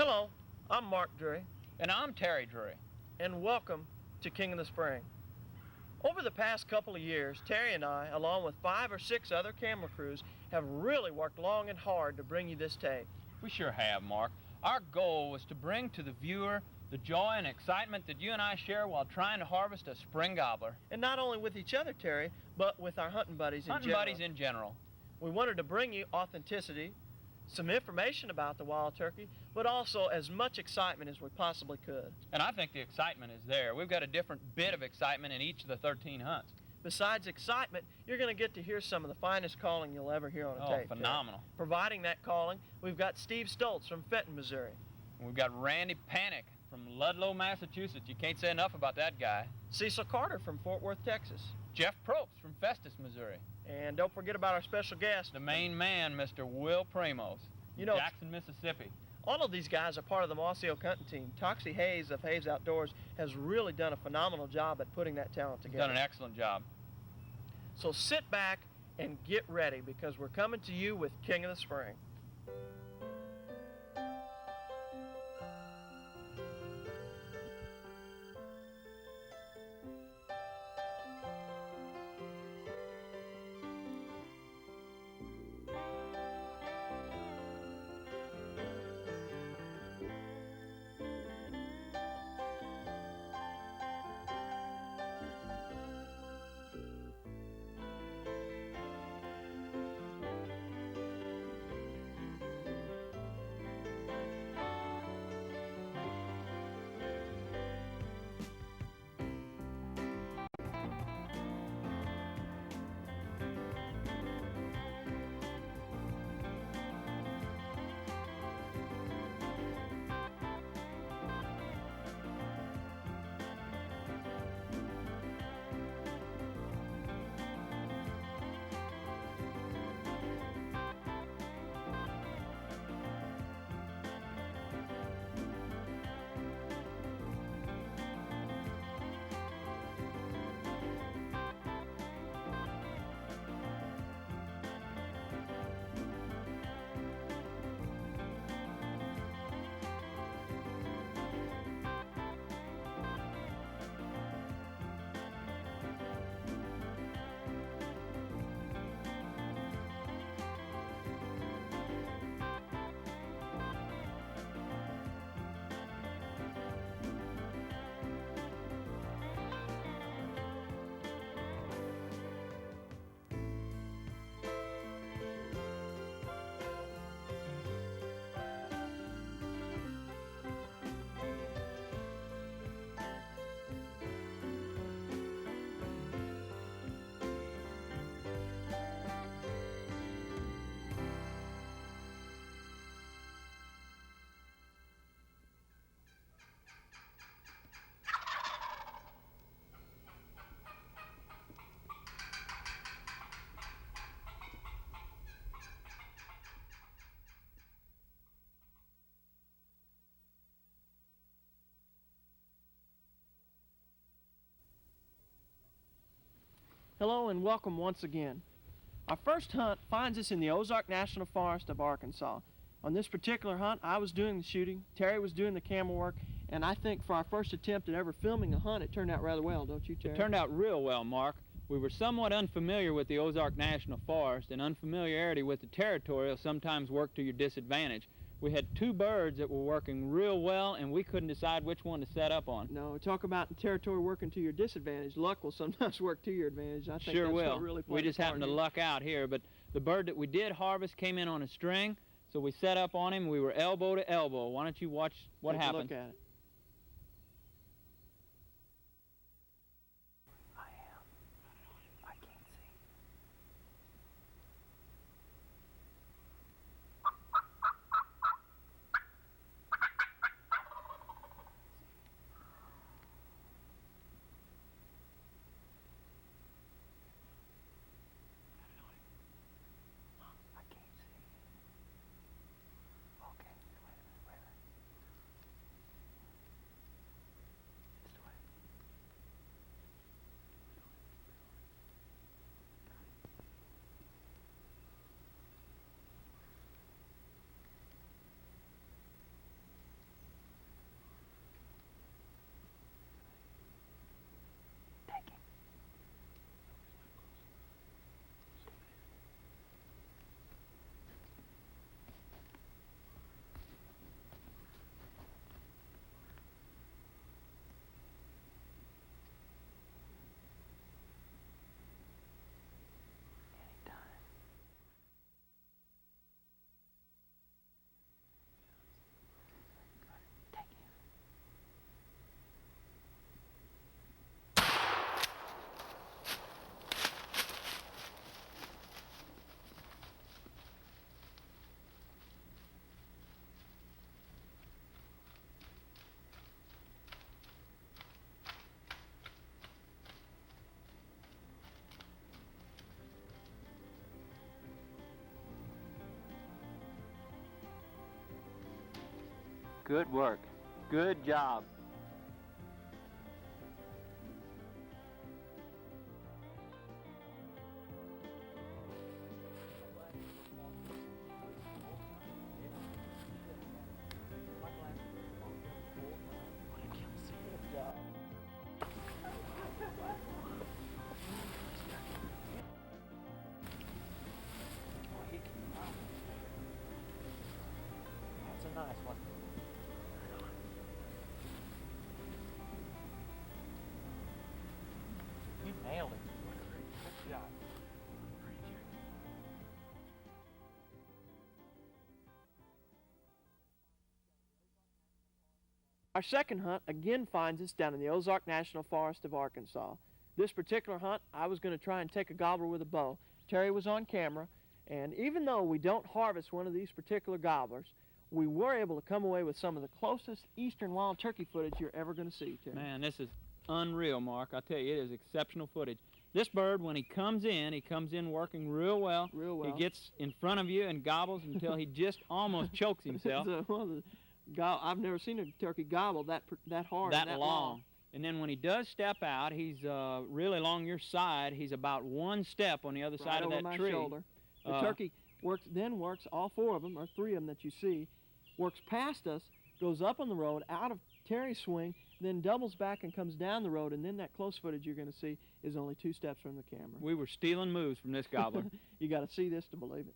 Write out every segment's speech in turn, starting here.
Hello, I'm Mark Drury. And I'm Terry Drury. And welcome to King of the Spring. Over the past couple of years, Terry and I, along with 5 or 6 other camera crews, have really worked long and hard to bring you this tape. We sure have, Mark. Our goal was to bring to the viewer the joy and excitement that you and I share while trying to harvest a spring gobbler. And not only with each other, Terry, but with our hunting buddies in general. We wanted to bring you authenticity, some information about the wild turkey, but also as much excitement as we possibly could. And I think the excitement is there. We've got a different bit of excitement in each of the 13 hunts. Besides excitement, you're going to get to hear some of the finest calling you'll ever hear on a tape. Oh, phenomenal. Terry. Providing that calling, we've got Steve Stoltz from Fenton, Missouri. And we've got Randy Panic from Ludlow, Massachusetts. You can't say enough about that guy. Cecil Carter from Fort Worth, Texas. Jeff Probst from Festus, Missouri. And don't forget about our special guest, the main man, Mr. Will Primos, Jackson, Mississippi. All of these guys are part of the Mossy Oak hunting team. Toxie Hayes of Hayes Outdoors has really done a phenomenal job at putting that talent together. He's done an excellent job. So sit back and get ready because we're coming to you with King of the Spring. Hello and welcome once again. Our first hunt finds us in the Ozark National Forest of Arkansas. On this particular hunt, I was doing the shooting, Terry was doing the camera work, and I think for our first attempt at ever filming a hunt, it turned out rather well, don't you, Terry? It turned out real well, Mark. We were somewhat unfamiliar with the Ozark National Forest, and unfamiliarity with the territory will sometimes work to your disadvantage. We had 2 birds that were working real well, and we couldn't decide which one to set up on. No, talk about the territory working to your disadvantage. Luck will sometimes work to your advantage. I think sure that's will. What really We just happened to luck out here, but the bird that we did harvest came in on a string, so we set up on him. We were elbow to elbow. Why don't you watch what happened? Take a look at it. Good work. Good job. That's a nice one. You nailed it. Good job. Our second hunt again finds us down in the Ozark National Forest of Arkansas. This particular hunt, I was going to try and take a gobbler with a bow. Terry was on camera, and even though we don't harvest one of these particular gobblers, we were able to come away with some of the closest eastern wild turkey footage you're ever going to see, Terry. Man, this is unreal, Mark. I tell you, it is exceptional footage. This bird, when he comes in working real well. Real well. He gets in front of you and gobbles until he just almost chokes himself. I've never seen a turkey gobble that hard that and that long. And then when he does step out, he's really along your side. He's about one step on the other side of that my tree. Shoulder. The turkey works, all four of them, or three of them that you see, works past us, goes up on the road, out of Terry's swing, then doubles back and comes down the road, and then that close footage you're going to see is only 2 steps from the camera. We were stealing moves from this gobbler. You got to see this to believe it.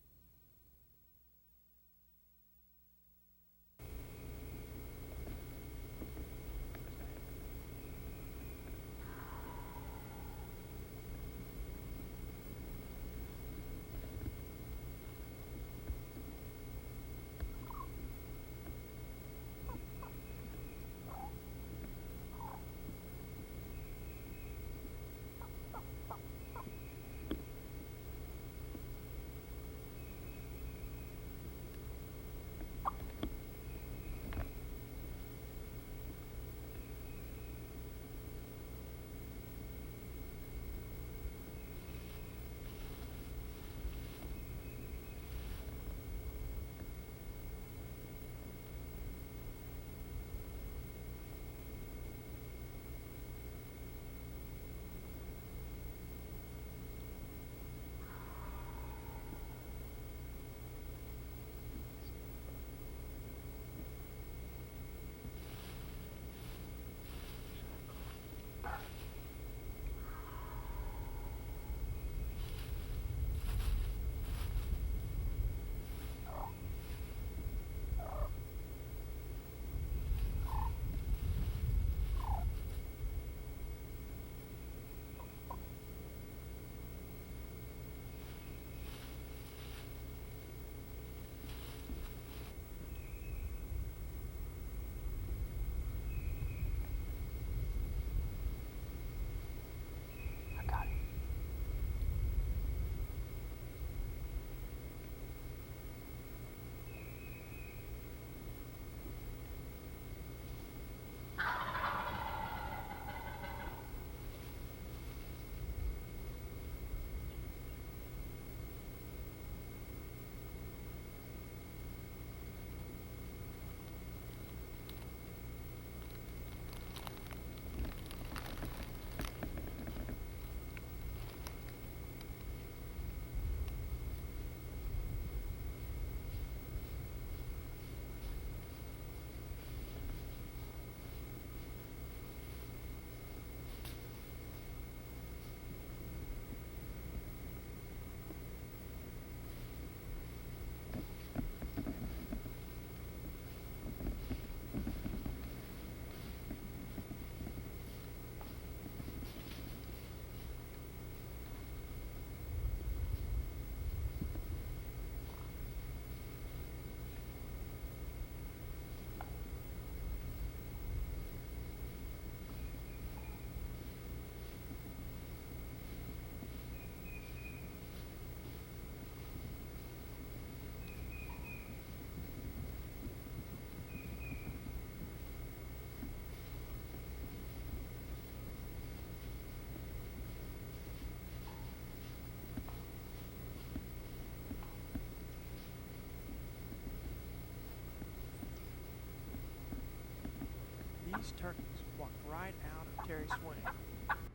these turkeys walked right out of Terry's swing.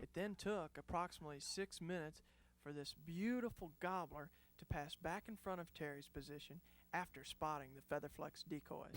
It then took approximately 6 minutes for this beautiful gobbler to pass back in front of Terry's position after spotting the featherflex decoys.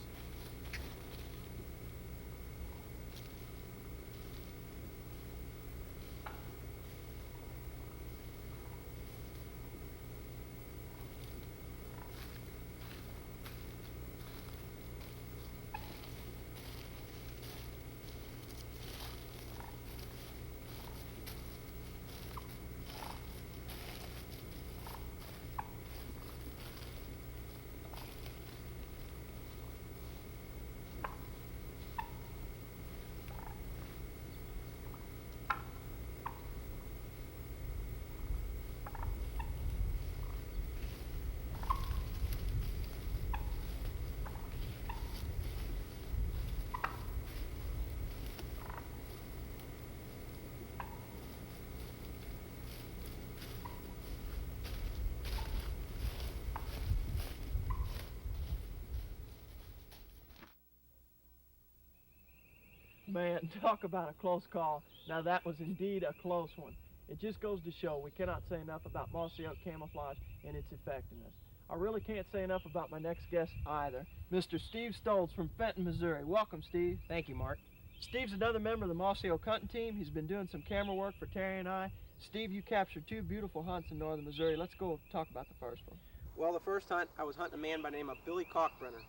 Man, talk about a close call. Now that was indeed a close one. It just goes to show we cannot say enough about mossy oak camouflage and its effectiveness. I really can't say enough about my next guest either, Mr. Steve Stoltz from Fenton, Missouri. Welcome, Steve. Thank you, Mark. Steve's another member of the mossy oak hunting team. He's been doing some camera work for Terry and I. Steve, you captured 2 beautiful hunts in northern Missouri. Let's go talk about the first one. Well, the first hunt, I was hunting a man by the name of Billy Kalkbrenner,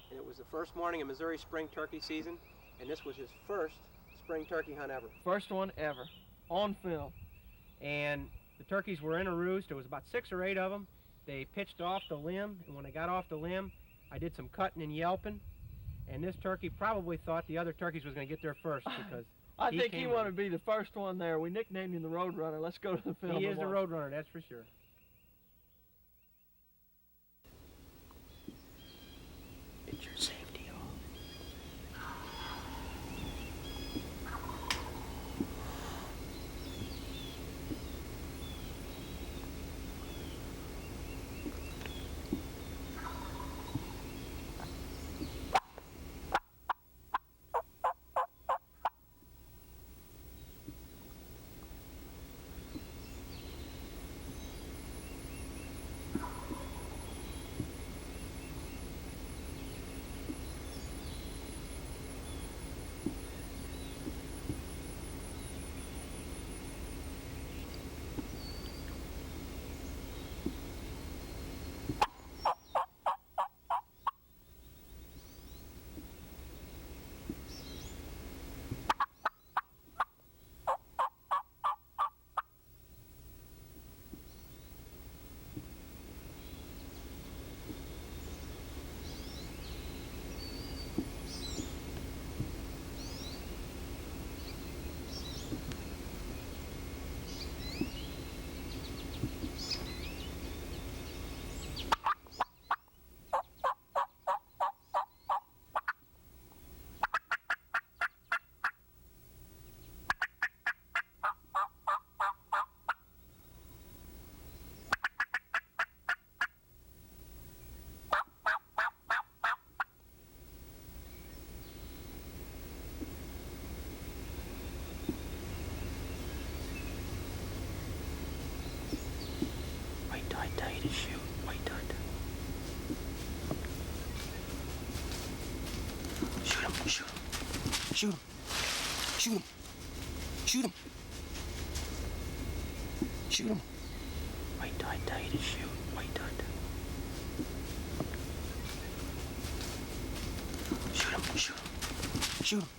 and it was the first morning of Missouri spring turkey season, and this was his first spring turkey hunt ever. First one ever, on film. And the turkeys were in a roost. There was about 6 or 8 of them. They pitched off the limb, and when they got off the limb, I did some cutting and yelping, and this turkey probably thought the other turkeys was going to get there first because I think he wanted to be the first one there. We nicknamed him the Roadrunner. Let's go to the film. He is the Roadrunner, that's for sure. It's your safety on. I tell you to shoot. Wait till I tell you. Shoot him, shoot him, shoot him, shoot him, shoot him, shoot him. Wait till I tell you to shoot. Wait till I tell you. Shoot him, shoot him, shoot him,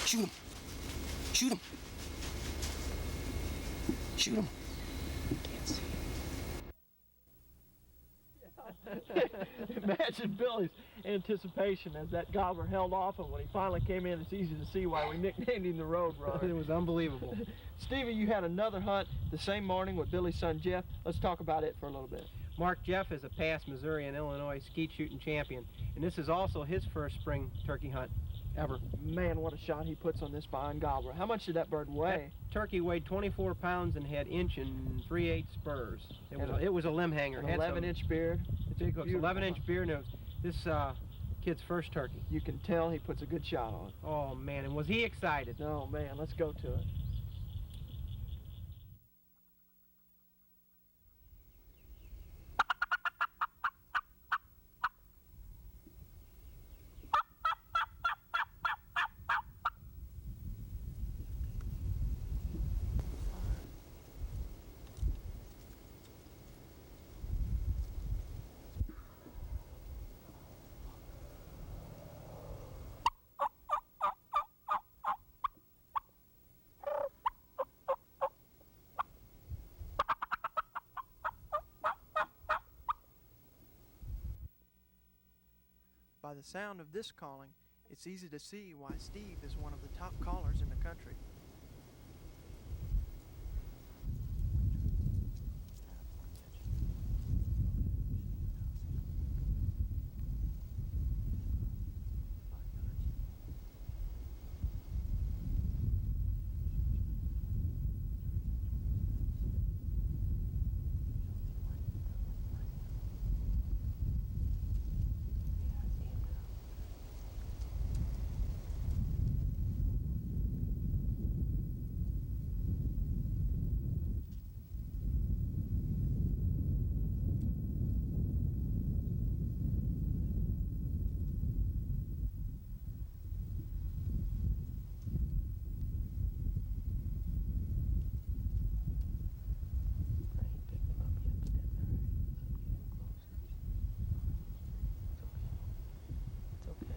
shoot him, shoot him, shoot him. Can't see. Imagine Billy's anticipation as that gobbler held off, and when he finally came in, it's easy to see why we nicknamed him the Roadrunner. It was unbelievable. Stevie, you had another hunt the same morning with Billy's son Jeff. Let's talk about it for a little bit. Mark, Jeff is a past Missouri and Illinois skeet shooting champion, and this is also his first spring turkey hunt ever. Man, what a shot he puts on this fine gobbler. How much did that bird weigh? That turkey weighed 24 pounds and had 1 3/8 spurs. It was a limb hanger. An 11-inch beard. It's 11-inch beard. And this kid's first turkey. You can tell he puts a good shot on. Oh, man, and was he excited? Oh, man, let's go to it. By the sound of this calling, it's easy to see why Steve is one of the top callers in the country.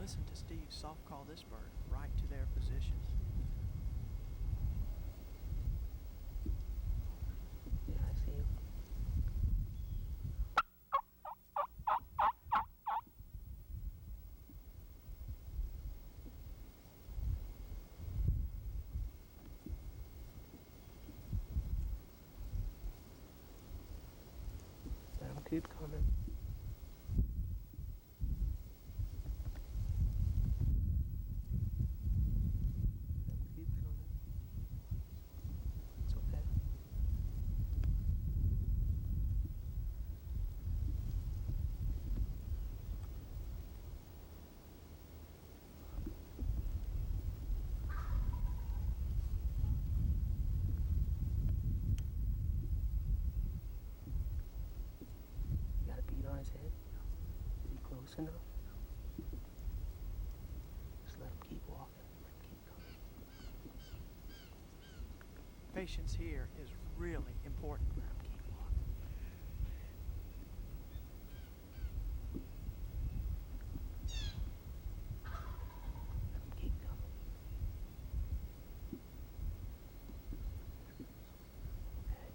Listen to Steve soft call this bird right to their position. Yeah, I see him. Let him keep coming. On his head. Is he close enough? Just let him keep walking. Let him keep coming. Patience here is really important. Let him keep walking. Let him keep coming. Okay.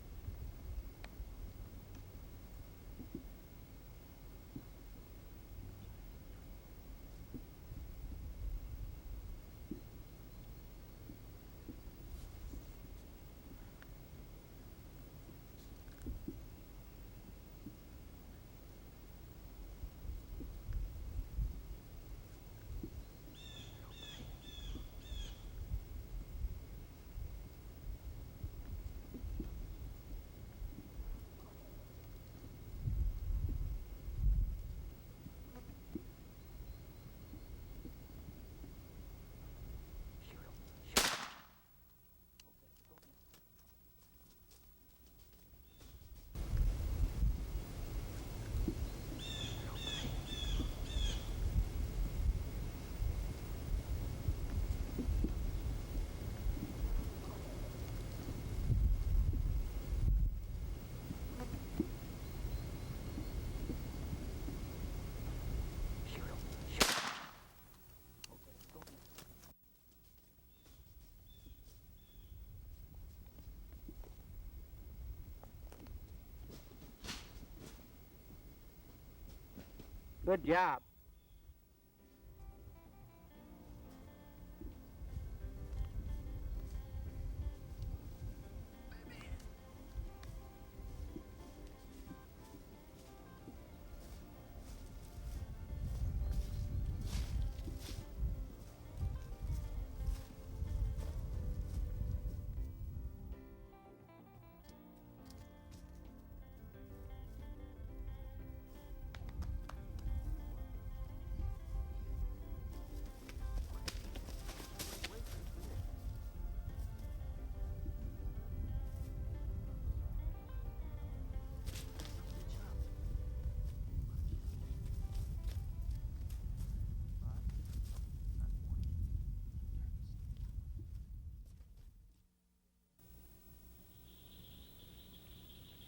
Good job.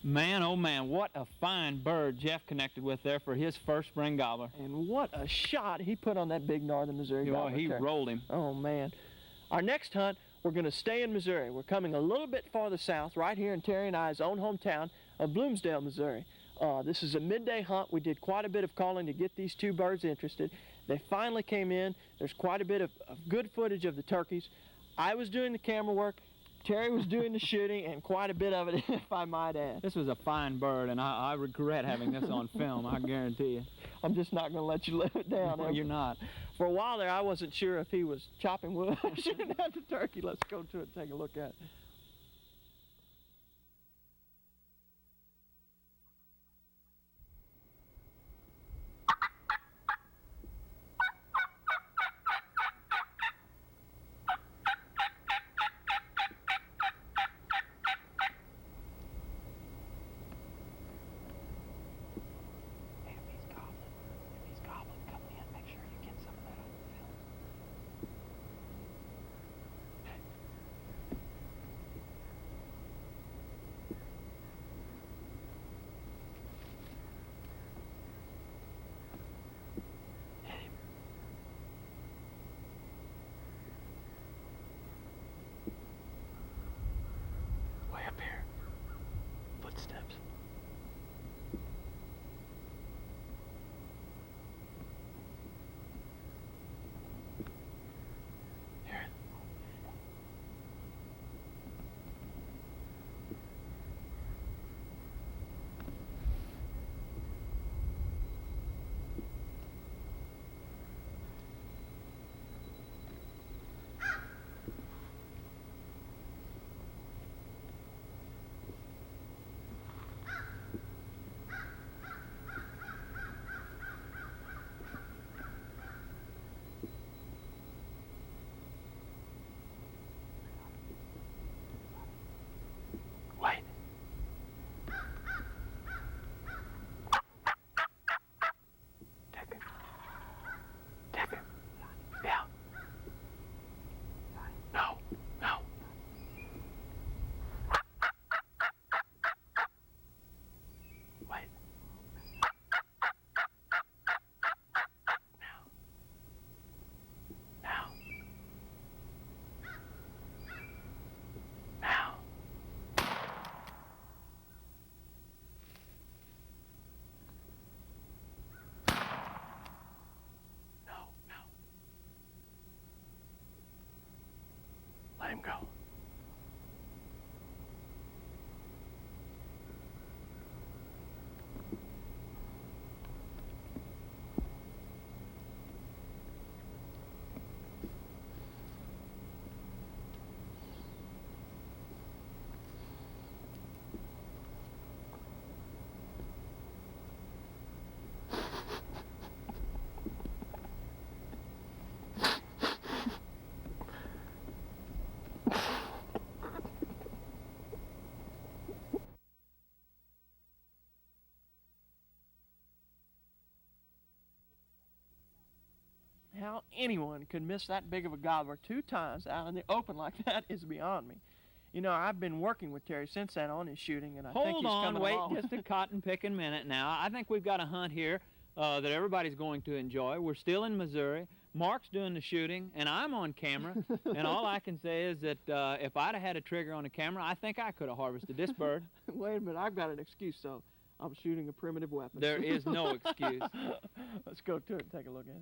Man, oh man, what a fine bird Jeff connected with there for his first spring gobbler. And what a shot he put on that big northern Missouri Oh, gobbler he turkey. rolled him. Oh, man. Our next hunt, we're going to stay in Missouri. We're coming a little bit farther south, right here in Terry and I's own hometown of Bloomsdale, Missouri. This is a midday hunt. We did quite a bit of calling to get these two birds interested. They finally came in. There's quite a bit of good footage of the turkeys. I was doing the camera work. Terry was doing the shooting, and quite a bit of it, if I might add. This was a fine bird, and I regret having this on film, I guarantee you. I'm just not going to let you live it down. No, you're not. For a while there, I wasn't sure if he was chopping wood or shooting at the turkey. Let's go to it and take a look at it. Let him go. How anyone could miss that big of a gobbler 2 times out in the open like that is beyond me. You know, I've been working with Terry since then on his shooting, and I think he's coming along. Wait just a cotton picking minute now. I think we've got a hunt here that everybody's going to enjoy. We're still in Missouri. Mark's doing the shooting, and I'm on camera. And all I can say is that if I'd have had a trigger on the camera, I think I could have harvested this bird. Wait a minute, I've got an excuse, though. I'm shooting a primitive weapon. There is no excuse. Let's go to it and take a look at it.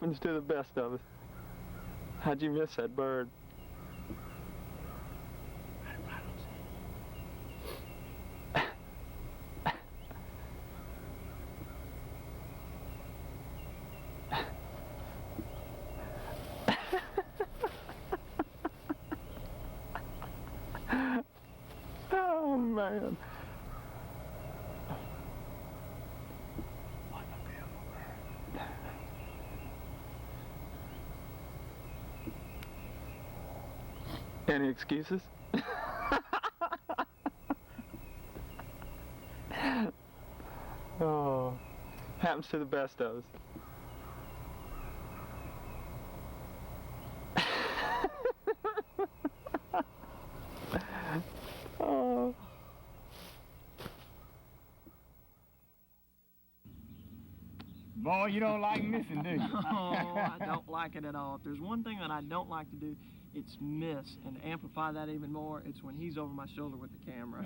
Happens to the best of us. How'd you miss that bird? Oh, man. Any excuses? Oh, happens to the best of us. Oh. Boy, you don't like missing, do you? No, I don't like it at all. If there's one thing that I don't like to do, it's miss. And to amplify that even more, it's when he's over my shoulder with the camera.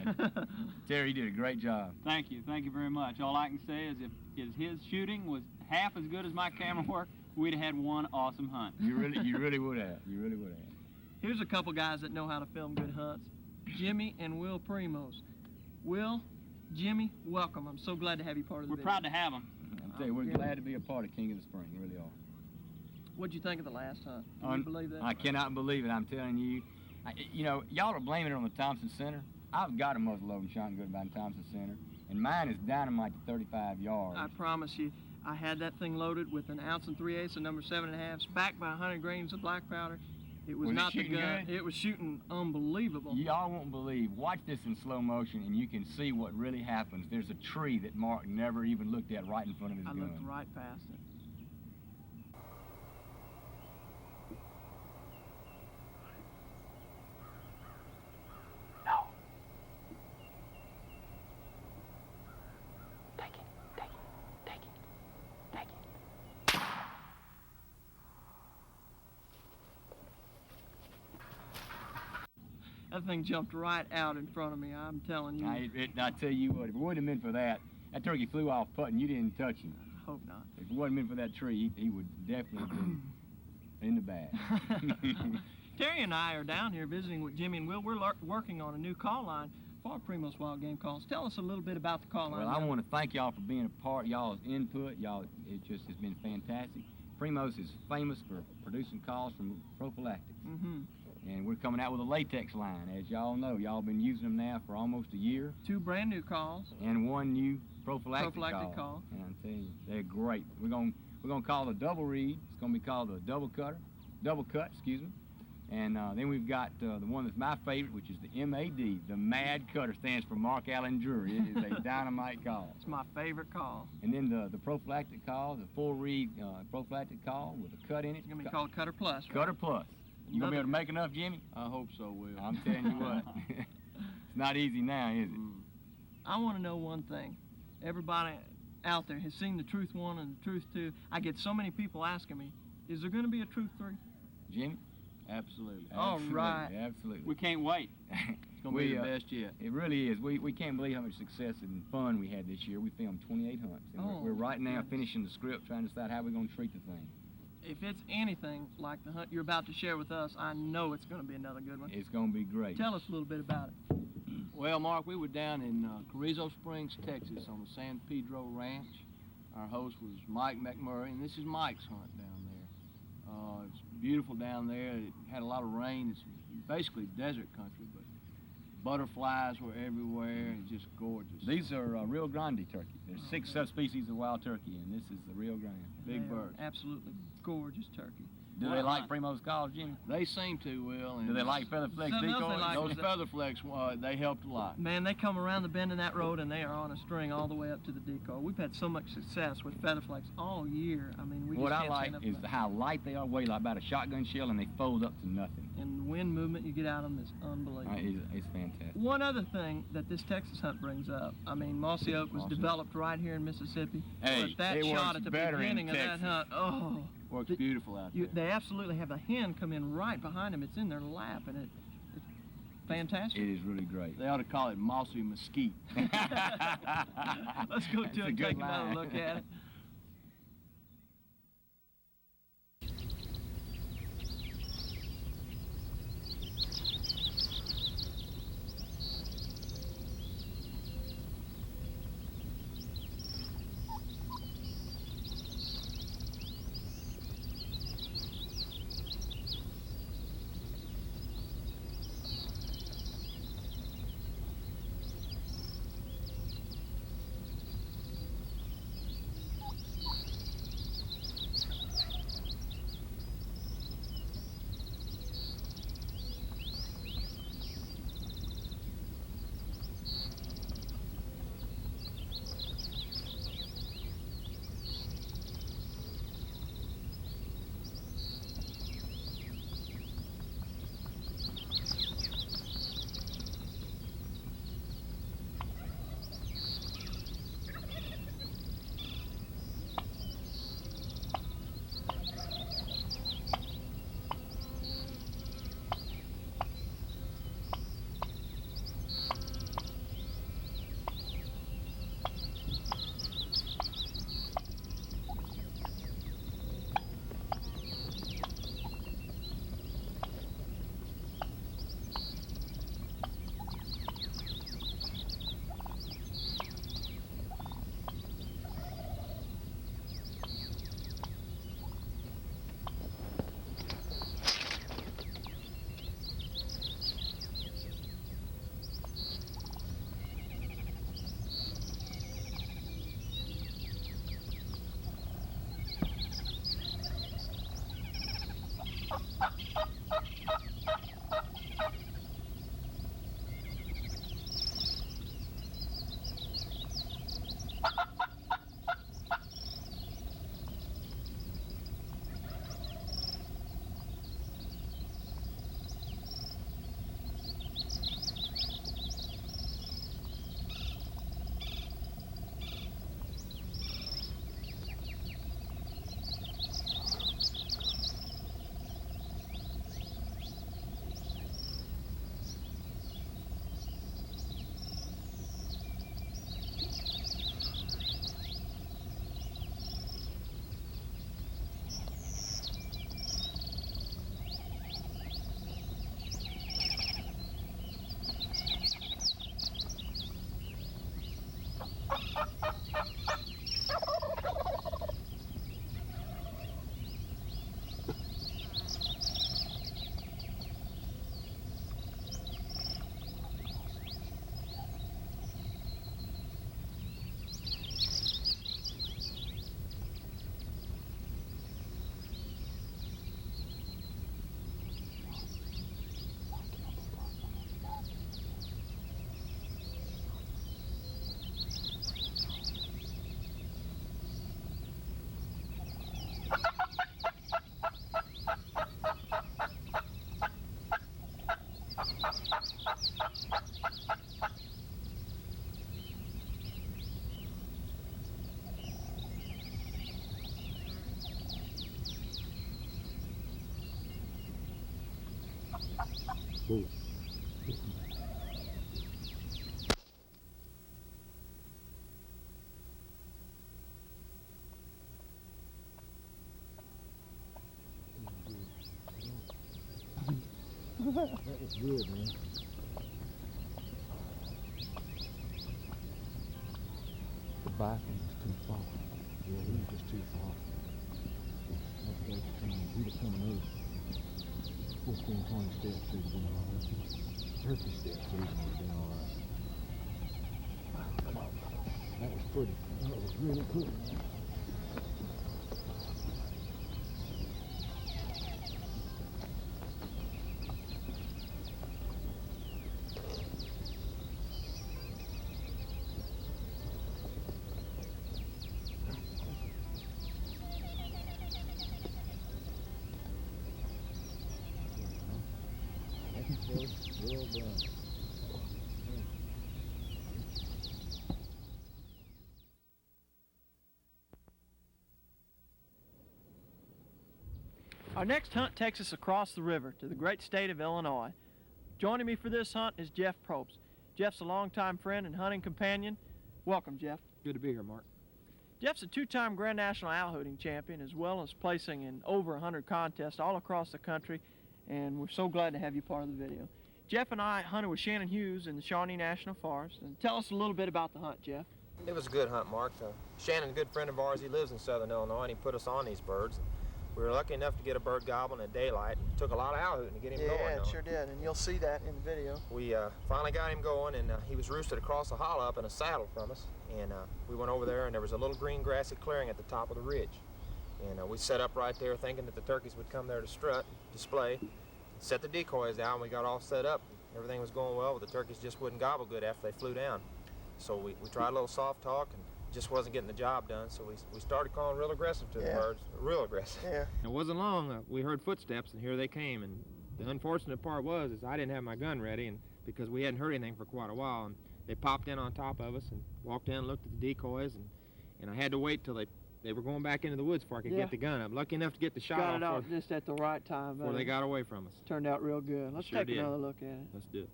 Terry, you did a great job. Thank you very much. All I can say is if his shooting was half as good as my camera work, we'd have had one awesome hunt. You really would have. You really would have. Here's a couple guys that know how to film good hunts. Jimmy and Will Primos. Will, Jimmy, welcome. I'm so glad to have you part of the We're video. proud to have him. I'm telling you, we're glad to be a part of King of the Spring, we really are. What'd you think of the last hunt? Can you believe that? I cannot believe it, I'm telling you. You know, y'all are blaming it on the Thompson Center. I've got a muzzle-loading shotgun by the Thompson Center, and mine is dynamite to 35 yards. I promise you, I had that thing loaded with an ounce and 3/8 of number 7.5, backed by 100 grains of black powder. It was Was it not the shooting gun. good? It was shooting unbelievable. Y'all won't believe. Watch this in slow motion, and you can see what really happens. There's a tree that Mark never even looked at right in front of his I gun. looked right past it. That thing jumped right out in front of me, I'm telling you. I tell you what, if it wouldn't have been for that turkey flew off putting, you didn't touch him. I hope not. If it wasn't been for that tree, he would definitely have been in the bag. Terry and I are down here visiting with Jimmy and Will. We're working on a new call line for Primos Wild Game Calls. Tell us a little bit about the call line. Well, I want to thank y'all for being a part. Y'all's input, it just has been fantastic. Primos is famous for producing calls from prophylactics. Mm-hmm. And we're coming out with a latex line, as y'all know. Y'all been using them now for almost a year. 2 brand new calls. And 1 new prophylactic call. And I'm telling you, they're great. We're gonna call the double reed. It's gonna be called the double cut, excuse me. And then we've got the one that's my favorite, which is the MAD. The Mad Cutter stands for Mark Allen Drury. It is a dynamite call. It's my favorite call. And then the prophylactic call, the 4-reed prophylactic call with a cut in it. It's gonna be called Cutter Plus. Right? Cutter Plus. You gonna be able to make enough, Jimmy? I hope so, Will. I'm telling you what. It's not easy now, is it? I want to know one thing. Everybody out there has seen the Truth 1 and the Truth 2. I get so many people asking me, is there going to be a Truth 3? Jimmy? Absolutely. All right. Absolutely. We can't wait. It's going to be the best yet. It really is. We can't believe how much success and fun we had this year. We filmed 28 hunts. And we're right now finishing the script, trying to decide how we're going to treat the thing. If it's anything like the hunt you're about to share with us, I know it's going to be another good one. It's going to be great. Tell us a little bit about it. Well, Mark, we were down in Carrizo Springs, Texas on the San Pedro Ranch. Our host was Mike McMurray, and this is Mike's hunt down there. It's beautiful down there. It had a lot of rain. It's basically desert country, but butterflies were everywhere. It's just gorgeous. These are Rio Grande turkeys. There's 6 subspecies of wild turkey, and this is the Rio Grande. Big birds. Absolutely gorgeous turkey. Do they like Primo's calls, Jimmy? They seem to, Will. Do they like feather flex Something else decoys? they like. Those feather flecks, they helped a lot. Man, they come around the bend in that road and they are on a string all the way up to the decoy. We've had so much success with featherflex all year. I mean, we What just I can't say like enough is about it. how light they are, weigh like about a shotgun shell, and they fold up to nothing. And the wind movement you get out of them is unbelievable. It's fantastic. One other thing that this Texas hunt brings up, I mean, Mossy Oak was developed right here in Mississippi. Hey, but that it shot works at the better in beginning of that Texas. hunt, oh. Works beautiful out there. They absolutely have a hen come in right behind them. It's in their lap, and it's fantastic. It is really great. They ought to call it mossy mesquite. Let's go to That's it a and good take another line. look at it. That was good, man. The bison was too far. Yeah, he was just too far. That guy's coming. He'd have coming up 15, 20 steps. He'd have been all right. 30 steps. He'd have been all right. That was pretty. That was really cool, man. Well done. Our next hunt takes us across the river to the great state of Illinois. Joining me for this hunt is Jeff Probst. Jeff's a longtime friend and hunting companion. Welcome, Jeff. Good to be here, Mark. Jeff's a two-time Grand National owl hooting champion, as well as placing in over 100 contests all across the country, and we're so glad to have you part of the video. Jeff and I hunted with Shannon Hughes in the Shawnee National Forest. And tell us a little bit about the hunt, Jeff. It was a good hunt, Mark. Shannon's a good friend of ours. He lives in southern Illinois, and he put us on these birds. We were lucky enough to get a bird gobbling at daylight. It took a lot of owl hooting to get him going. Yeah, it sure did, and you'll see that in the video. We finally got him going, and he was roosted across a hollow up in a saddle from us. And we went over there, and there was a little green grassy clearing at the top of the ridge. And we set up right there thinking that the turkeys would come there to strut, display, set the decoys down, and we got all set up. Everything was going well, but the turkeys just wouldn't gobble good after they flew down. So we tried a little soft talk, and just wasn't getting the job done. So we started calling real aggressive to the birds, real aggressive. Yeah. It wasn't long, we heard footsteps, and here they came. And the unfortunate part was I didn't have my gun ready, and because we hadn't heard anything for quite a while, and they popped in on top of us and walked in and looked at the decoys, and I had to wait till they were going back into the woods before I could get the gun up. Lucky enough to get the shot Got it off out just at the right time. before they got away from us. Turned out real good. Let's Sure take did. another look at it. Let's do it.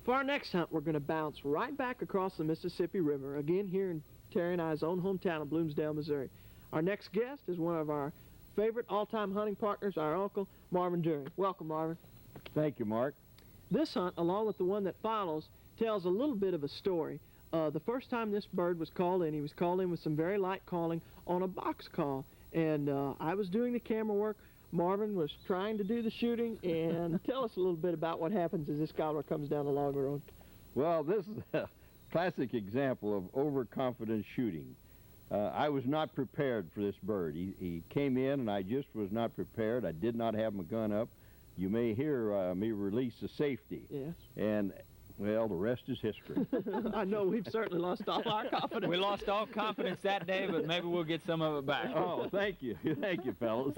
For our next hunt, we're going to bounce right back across the Mississippi River, again here in Terry and I's own hometown of Bloomsdale, Missouri. Our next guest is one of our favorite all-time hunting partners, our uncle, Marvin Drury. Welcome, Marvin. Thank you, Mark. This hunt, along with the one that follows, tells a little bit of a story. The first time this bird was called in, he was called in with some very light calling on a box call, and I was doing the camera work. Marvin was trying to do the shooting, and tell us a little bit about what happens as this gobbler comes down the log road. Well, this is a classic example of overconfident shooting. I was not prepared for this bird. He came in, and I just was not prepared. I did not have my gun up. You may hear me release the safety. Yes. And, well, the rest is history. I know we've certainly lost all our confidence. We lost all confidence that day, but maybe we'll get some of it back. Oh, thank you. Thank you, fellas.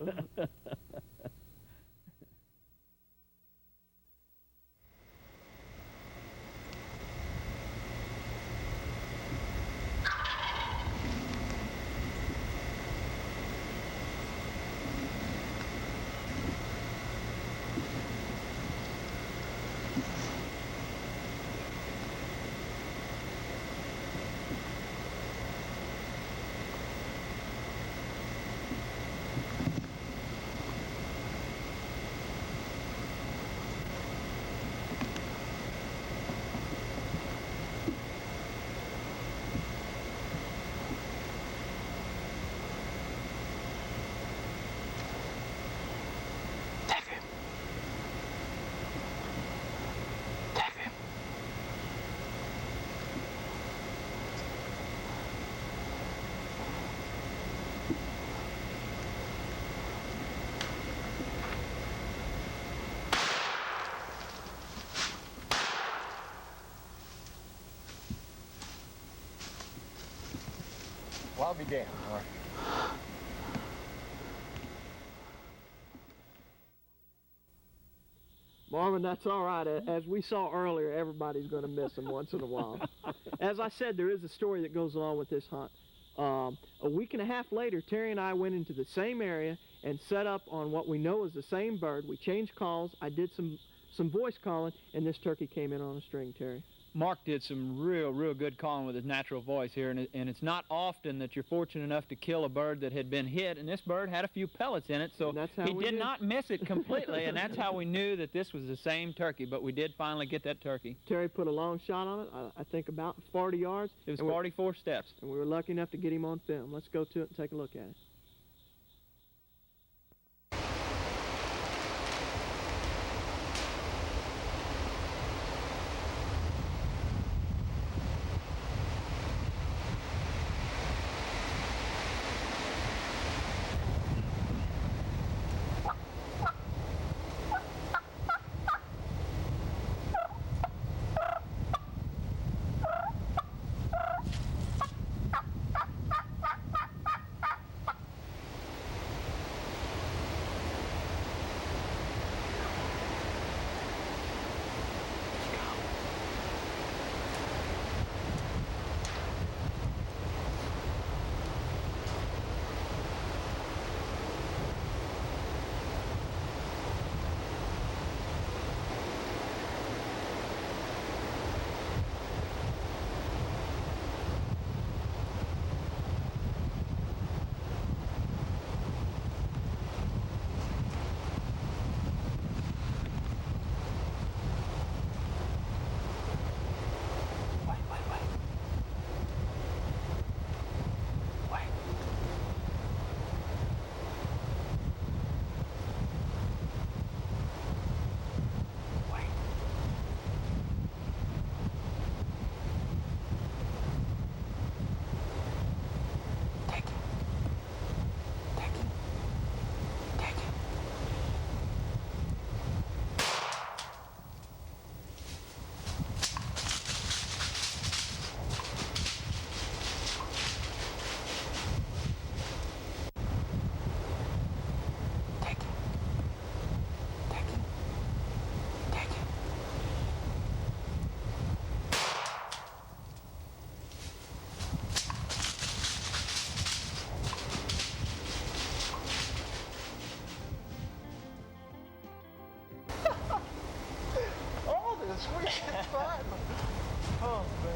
Well, I'll be damned, all right. Marvin, that's all right. As we saw earlier, everybody's going to miss them once in a while. As I said, there is a story that goes along with this hunt. A week and a half later, Terry and I went into the same area and set up on what we know is the same bird. We changed calls. I did some voice calling, and this turkey came in on a string, Terry. Mark did some real good calling with his natural voice here, and it's not often that you're fortunate enough to kill a bird that had been hit, and this bird had a few pellets in it, so he did not miss it completely, and that's how we knew that this was the same turkey, but we did finally get that turkey. Terry put a long shot on it, I think about 40 yards. It was 44 steps. And we were lucky enough to get him on film. Let's go to it and take a look at it. right. Oh, man.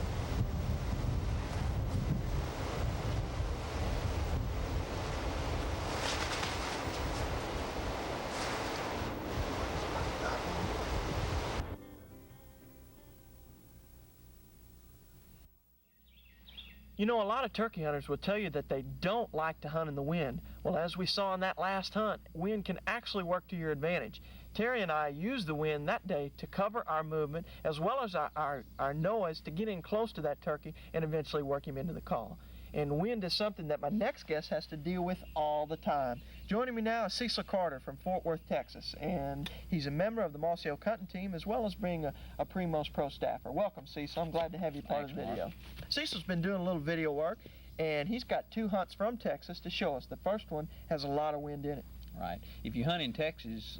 You know, a lot of turkey hunters will tell you that they don't like to hunt in the wind. Well, as we saw in that last hunt, wind can actually work to your advantage. Terry and I used the wind that day to cover our movement as well as our noise to get in close to that turkey and eventually work him into the call. And wind is something that my next guest has to deal with all the time. Joining me now is Cecil Carter from Fort Worth, Texas, and he's a member of the Mossy Oak hunting team as well as being a Primos Pro staffer. Welcome, Cecil. I'm glad to have you part of the video. Cecil's been doing a little video work, and he's got 2 hunts from Texas to show us. The first one has a lot of wind in it. Right. If you hunt in Texas,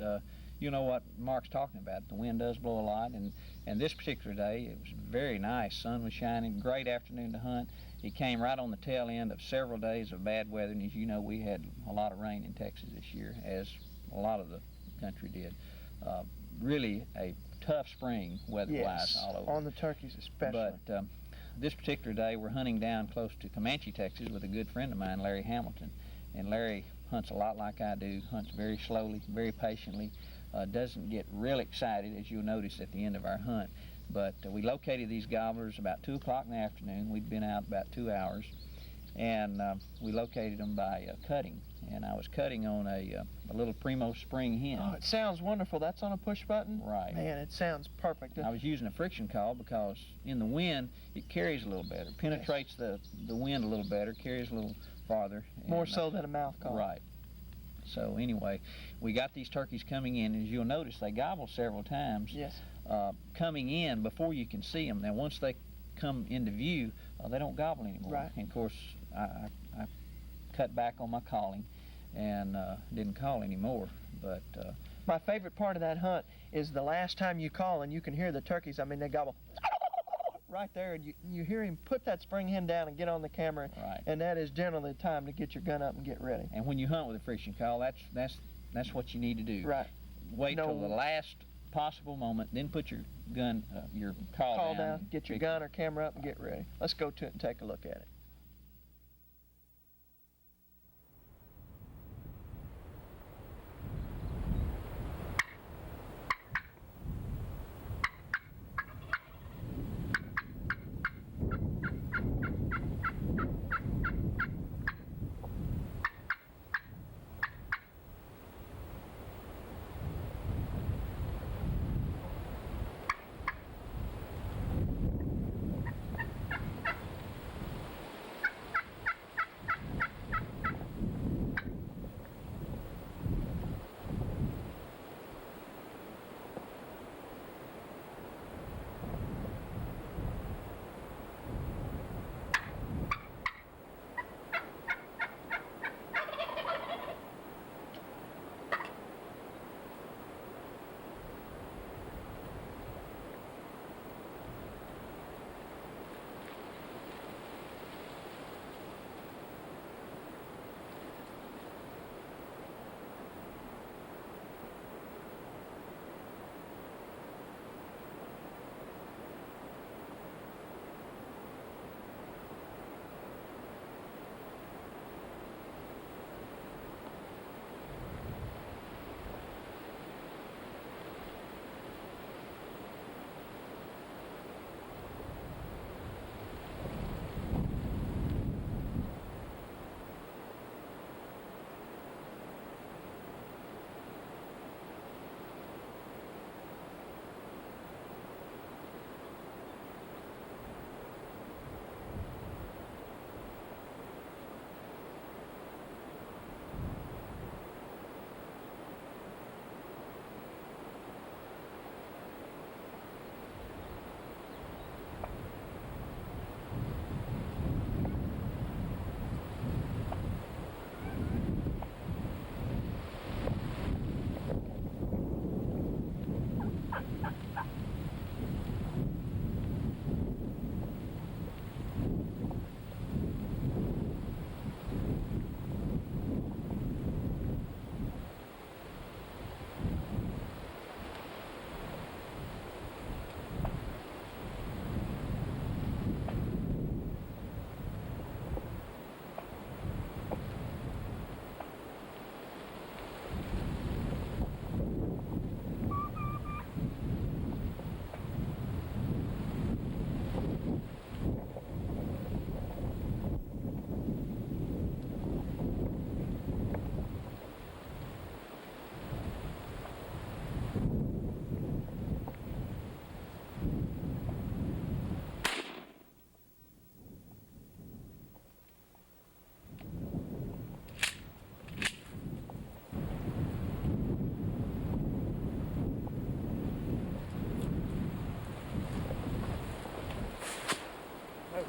you know what Mark's talking about. The wind does blow a lot, and this particular day, it was very nice. Sun was shining, great afternoon to hunt. It came right on the tail end of several days of bad weather, and as you know, we had a lot of rain in Texas this year, as a lot of the country did. Really a tough spring weather-wise all over. On the turkeys especially. But this particular day, we're hunting down close to Comanche, Texas with a good friend of mine, Larry Hamilton. And Larry hunts a lot like I do, hunts very slowly, very patiently, doesn't get real excited, as you'll notice at the end of our hunt. But we located these gobblers about 2 o'clock in the afternoon. We'd been out about 2 hours, and we located them by cutting. And I was cutting on a little Primo spring hen. Oh, it sounds wonderful. That's on a push button? Right. Man, it sounds perfect. I was using a friction call because in the wind, it carries a little better, penetrates the wind a little better, carries a little farther. More so than a mouth call. Right. So anyway, we got these turkeys coming in. As you'll notice, they gobble several times. Yes. Coming in before you can see them. Now, once they come into view, they don't gobble anymore. Right. And of course, I cut back on my calling and didn't call anymore. But my favorite part of that hunt is the last time you call and you can hear the turkeys. I mean, they gobble right there, and you hear him put that spring hen down and get on the camera. Right. And that is generally the time to get your gun up and get ready. And when you hunt with a friction call, that's what you need to do. Right. Wait till the last possible moment, then put your gun, your call down. Get your gun or camera up and get ready. Let's go to it and take a look at it.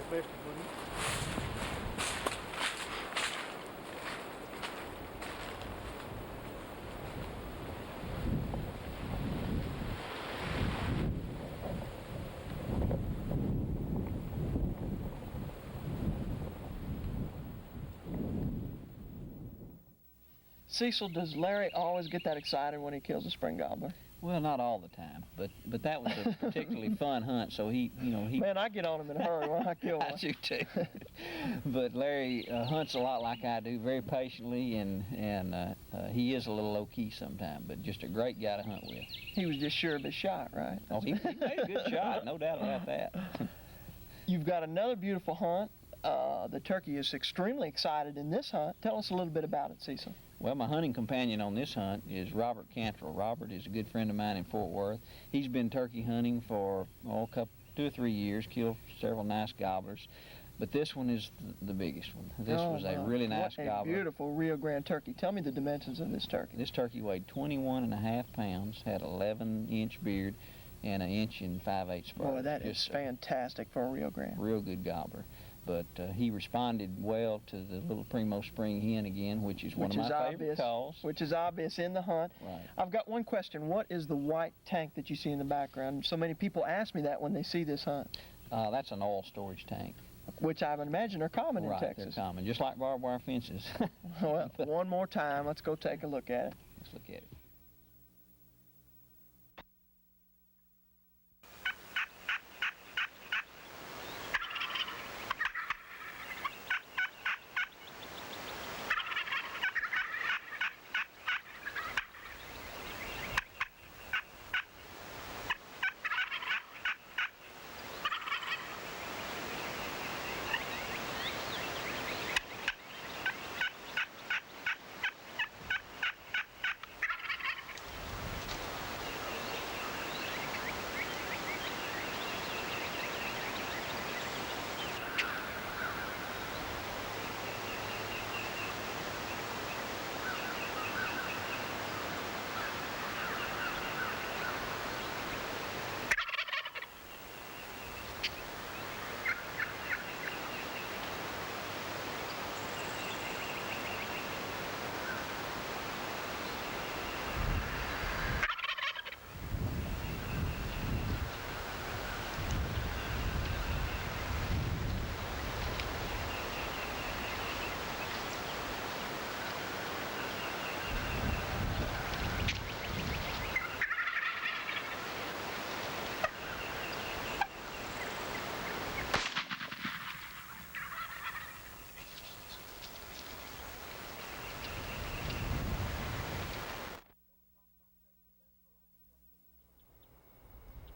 twisted, wouldn't it? Cecil, does Larry always get that excited when he kills a spring gobbler? Well, not all the time, but that was a particularly fun hunt. So he. Man, I get on him in a hurry when I kill one. I do too. But Larry hunts a lot like I do, very patiently, and he is a little low key sometimes, but just a great guy to hunt with. He was just sure of his shot, right? Oh, he made a good shot, no doubt about that. You've got another beautiful hunt. The turkey is extremely excited in this hunt. Tell us a little bit about it, Cecil. Well, my hunting companion on this hunt is Robert Cantrell. Robert is a good friend of mine in Fort Worth. He's been turkey hunting for 2 or 3 years, killed several nice gobblers. But this one is the biggest one. This was a really nice what a gobbler. Beautiful Rio Grande turkey. Tell me the dimensions of this turkey. This turkey weighed 21.5 pounds, had 11-inch beard, and 1 inch and 5/8 spurs. Boy, that is Just fantastic for a Rio Grande. real good gobbler. But he responded well to the little Primo Spring hen again, which is one of my favorite calls. Which is obvious in the hunt. Right. I've got one question. What is the white tank that you see in the background? So many people ask me that when they see this hunt. That's an oil storage tank. Which I would imagine are common in Right, Texas. they're common, just like barbed wire fences. Well, one more time. Let's go take a look at it. Let's look at it.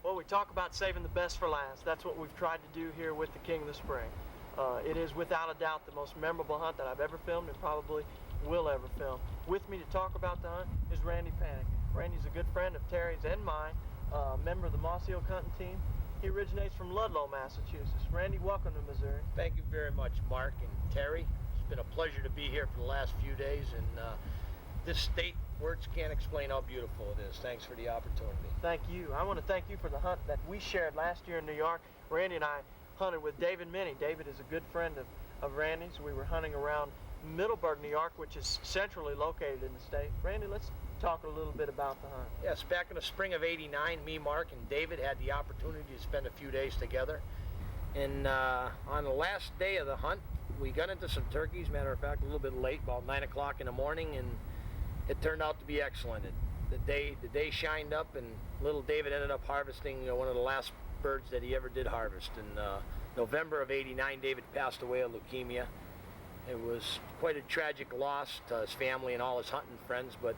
Well, we talk about saving the best for last. That's what we've tried to do here with the King of the Spring. It is without a doubt the most memorable hunt that I've ever filmed and probably will ever film. With me to talk about the hunt is Randy Panic. Randy's a good friend of Terry's and mine, a member of the Mossy Oak hunting team. He originates from Ludlow, Massachusetts. Randy, welcome to Missouri. Thank you very much, Mark and Terry. It's been a pleasure to be here for the last few days, and this state, words can't explain how beautiful it is. Thanks for the opportunity. Thank you. I want to thank you for the hunt that we shared last year in New York. Randy and I hunted with David Minnie. David is a good friend of Randy's. We were hunting around Middleburg, New York, which is centrally located in the state. Randy, let's talk a little bit about the hunt. Yes, back in the spring of '89, me, Mark, and David had the opportunity to spend a few days together. And on the last day of the hunt, we got into some turkeys, matter of fact, a little bit late, about 9 o'clock in the morning, and it turned out to be excellent. The day shined up, and little David ended up harvesting one of the last birds that he ever did harvest. In November of '89, David passed away of leukemia. It was quite a tragic loss to his family and all his hunting friends, but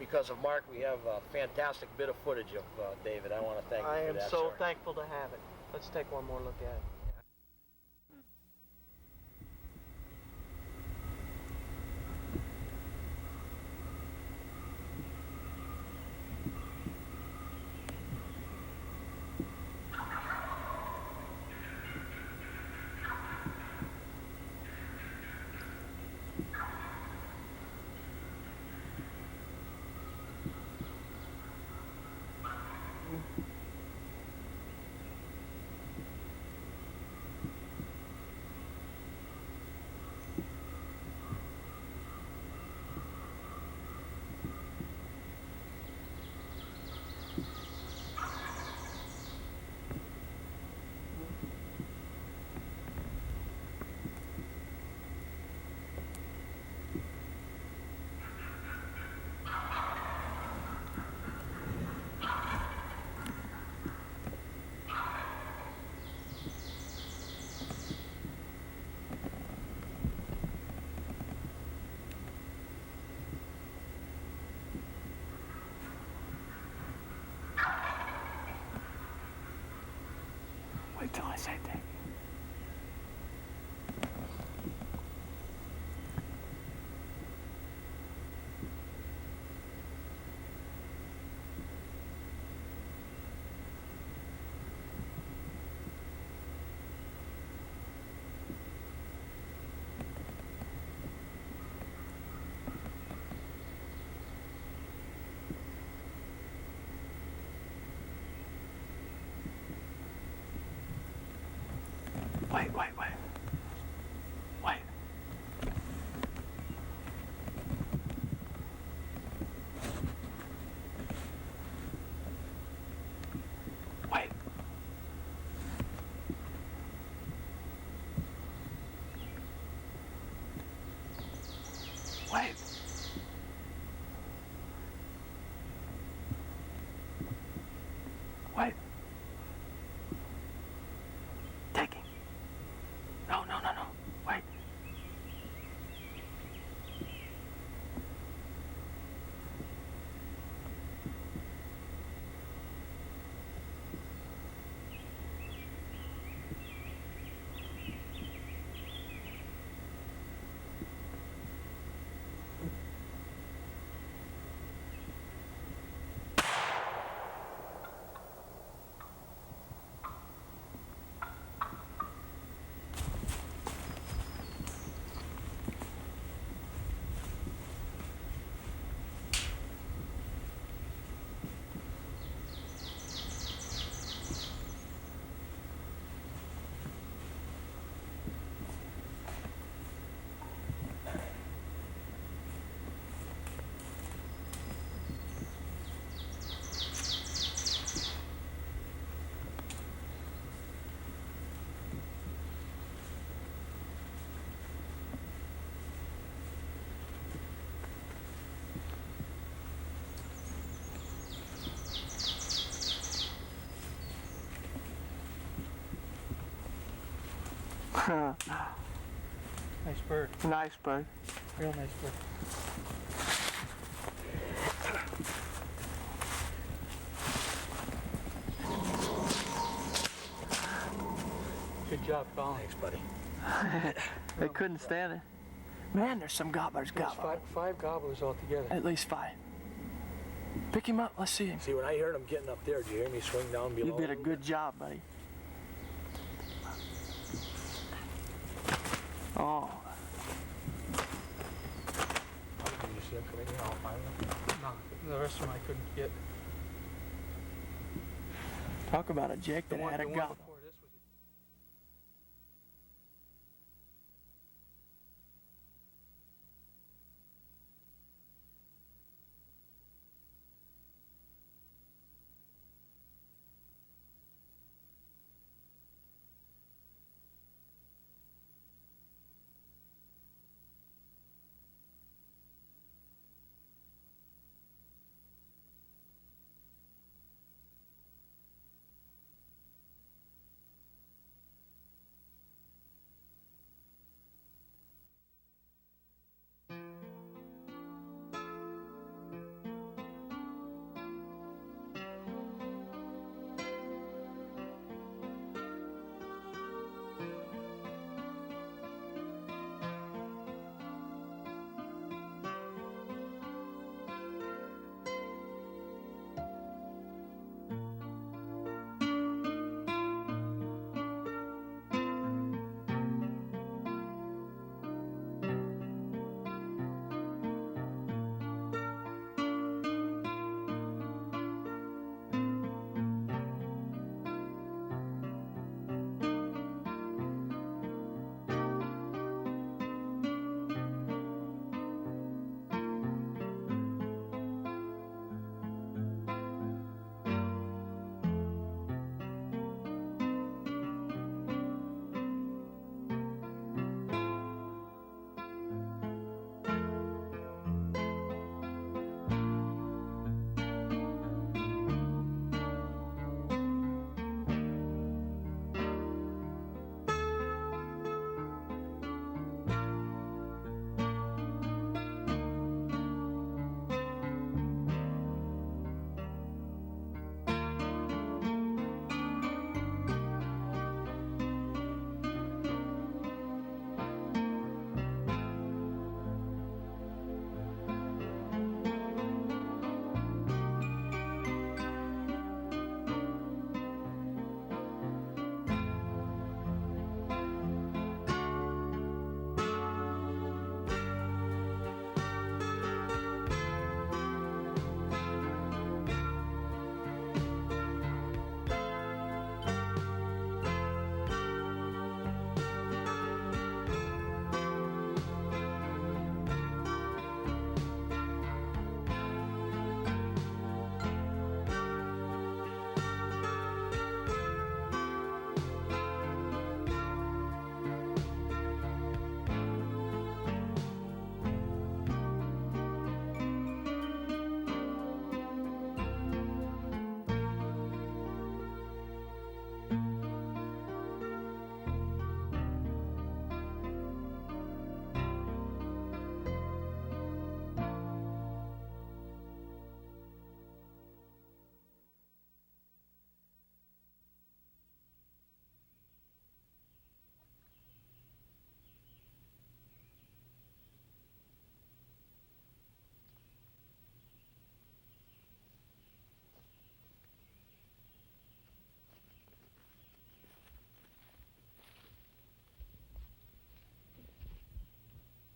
because of Mark, we have a fantastic bit of footage of David. I want to thank you for that, I am so sir. thankful to have it. Let's take one more look at it. I say thank you. Wait. Wait. Wait. Wait. Wait. Taking. No. Wait. Nice bird. Nice bird. Real nice bird. Good job, Colin. Thanks, buddy. They couldn't stand it. Man, there's some gobblers gobbling. Five gobblers altogether. At least 5. Pick him up. Let's see him. See, when I heard him getting up there, did you hear me swing down below? You did a good job, buddy. Oh. Did you see him come in here, all 5 of them? No, the rest of them I couldn't get. Talk about a jake that had a gobble.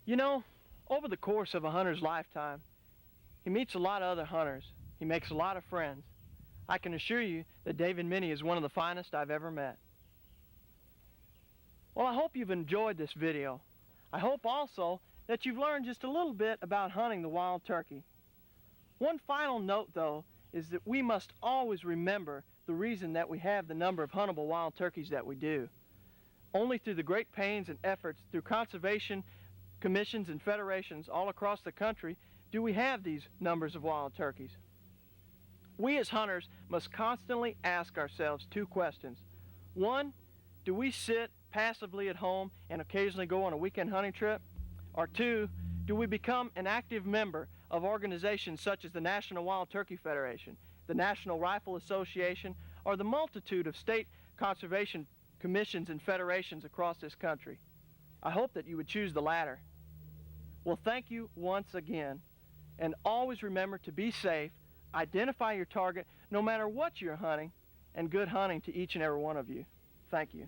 You know, over the course of a hunter's lifetime, he meets a lot of other hunters. He makes a lot of friends. I can assure you that David Minnie is one of the finest I've ever met. Well, I hope you've enjoyed this video. I hope also that you've learned just a little bit about hunting the wild turkey. One final note, though, is that we must always remember the reason that we have the number of huntable wild turkeys that we do. Only through the great pains and efforts through conservation commissions and federations all across the country do we have these numbers of wild turkeys. We as hunters must constantly ask ourselves two questions. One, do we sit passively at home and occasionally go on a weekend hunting trip? Or two, do we become an active member of organizations such as the National Wild Turkey Federation, the National Rifle Association, or the multitude of state conservation commissions and federations across this country? I hope that you would choose the latter. Well, thank you once again, and always remember to be safe, identify your target no matter what you're hunting, and good hunting to each and every one of you. Thank you.